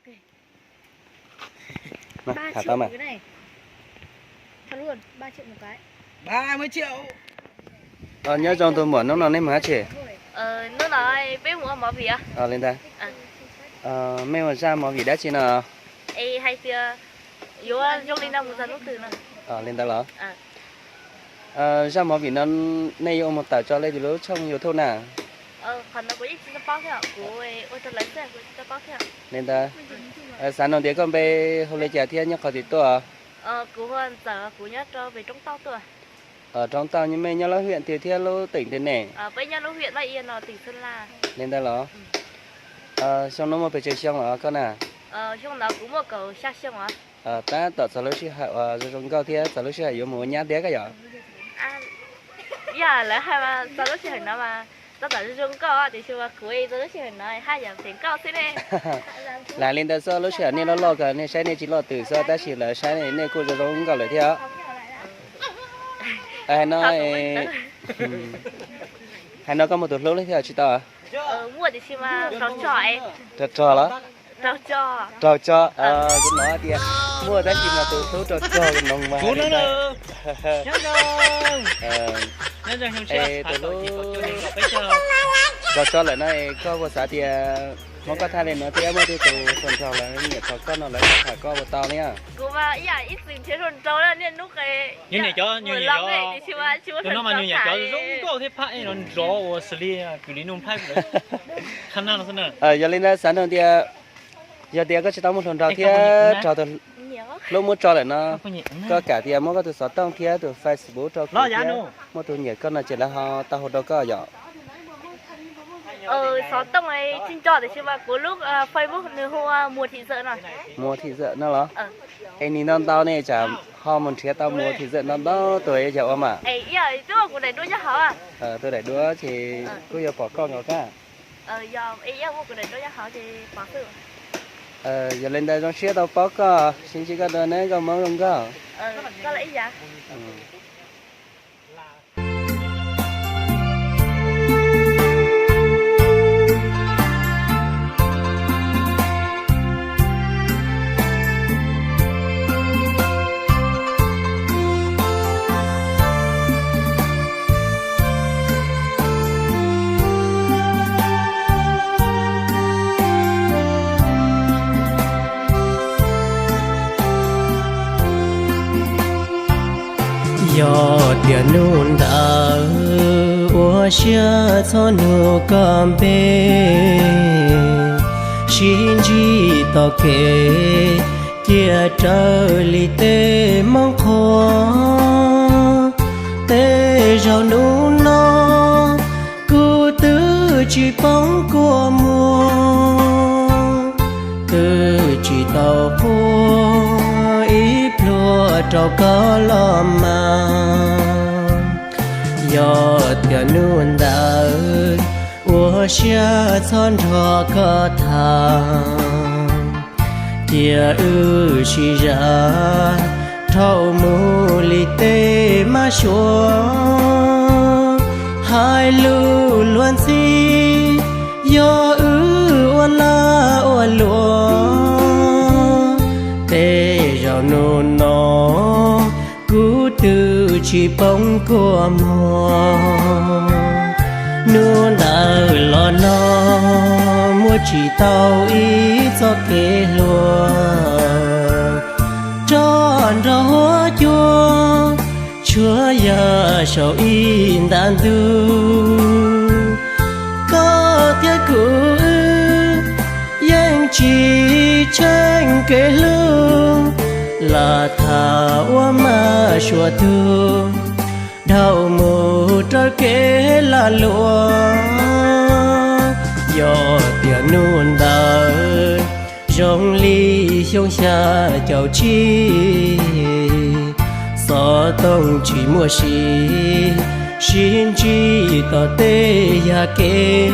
Này, 3 thả triệu tao mà. cái này. Thật luôn, 3 triệu một cái. 30 triệu. Nhớ trong tôi muốn nó nên mà chị. Nó nói biết mua mỏ gì à? Lên đây. Mấy mà ra mỏ gì đã chị nào? Ê hay xưa yếu trong linh đông dân lúc từ nữa. Lên đây ra mỏ gì nó nay ông một tờ cho lên thì lúc trong nhiều thôn nào. Phần nó có ít nó bao theo của ôi tôi lấy xe của tôi bao theo. Lên đây. Sáng đầu tiên con bé hôm nay trả thiên nhá khỏi thì tôi Của hơn giờ của nhá cho về trong tao tôi. ở trong tàu nhưng mà nhớ là huyện Tiền Thiên lô tỉnh thế này. Bây giờ nó huyện Ba Yên là tỉnh Sơn La. Lên đây đó. Xong nó một phải chơi xong ở con à. Trong đó cũng một cầu xa xong à. Ta tọt sau lúc xí hậu rồi trong cao thiên sau lúc xí hậu yếu một nhát đĩa cái gì. Dạ là hai mà sau lúc xí hậu nó mà tao tại trong cao thì chưa cuối sau lúc xí hậu nói hai giờ tiền cao thế này. Là lên đây sau lúc xí hậu nên nó lo cả nên sáng nay chỉ lo từ sau ta chỉ là sáng này nên cô cho trong cao lại theo. Hay nó có một tuần lúc đấy theo chị tao à? Mua thì xem mà trò ấy. Trò đó. Trò. Cũng nói thì mua giá chỉ là từ số trò cái nông mà. Cú nữa nữa. Nhớ rằng từ lúc trò lại này có một xã thì món cá thai lên nó thì em mới đi từ phần trò là nhiệt trò con nó lại phải có một tàu nhá. Cũng mà ít tình thế phần trò là nên lúc cái. Như này cho tôi nói mà như này cho giống có thể phải nó rõ ở xử lý cứ đi nung phải rồi. Khăn nào nó thế Giờ lên đây sáng đầu tiên giờ thì có chỉ tao một phần trò thì trò từ lúc muốn trò lại nó có cả thì mới có từ sáu tông thì từ Facebook trò mua từ nhiệt con là chỉ là họ tao hồi đó có giờ. Sáu tông ấy xin trò thì xem mà của lúc Facebook nữa hoa mùa thị sợ này. Mùa thị sợ nó đó. Em nhìn non tao này chả họ muốn chia tao mùa thị sợ nó đó tuổi giờ ông à. Ấy giờ tôi của này đua cho họ à. Tôi để đua thì cứ giờ bỏ con rồi cả. Giờ ấy giờ của này đua cho họ thì bỏ sự. Giờ lên đây nó chia tao bỏ có xin chỉ có đơn đấy có món không có. Có lấy gì ạ? yo tiền nôn đã ua xia cho nụ cầm bê xin chỉ tao kể kia trời li tê mong khó tê rau nụ nó cứ tư chỉ bóng của mùa tư chỉ tao phố ít lúa trâu có lo mà yo tiền nuôn đã ua xia son trò có thang tia chỉ ra thâu mù li tê mà xua hai lưu luôn si yo ua la ua lúa tê rau nôn nó cứ từ chỉ bóng của mùa nôn đã lo nó mua chỉ tao ý cho kê lúa tròn rau hoa chúa giờ sầu in đàn du có tiếc cứ yên chỉ tranh kê lương là thảo mà xua thương đau mù trôi kế là lúa do tiền nôn đờ rong ly sông xa chào chi gió tông chỉ mùa xì xin chi tỏ tê ya kế